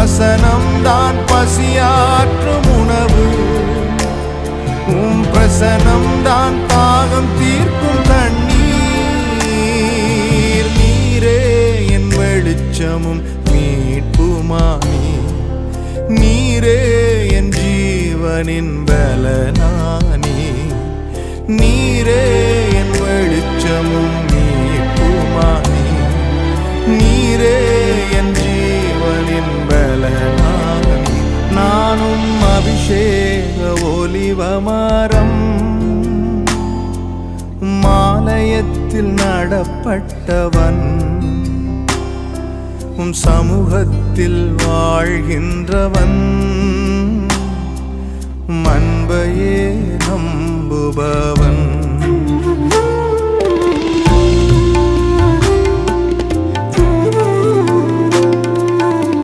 வசனம்தான் பசியாற்றும் உணவு, பிரசனம்தான் தாகம் தீர்க்கும் தண்ணீர். நீரே என் வெளிச்சமும் மீட்புமானி, நீரே என் ஜீவனின் பலனானி. நீரே என் வெளிச்சமும் மீட்புமானி, நீரே என் ஜீவனின் பலனானி. நானும் அபிஷேக ஒலிவமரம், மாலயத்தில் நடப்பட்டவன், சமூகத்தில் வாழ்கின்றவன், அன்பையே நம்புபவன்.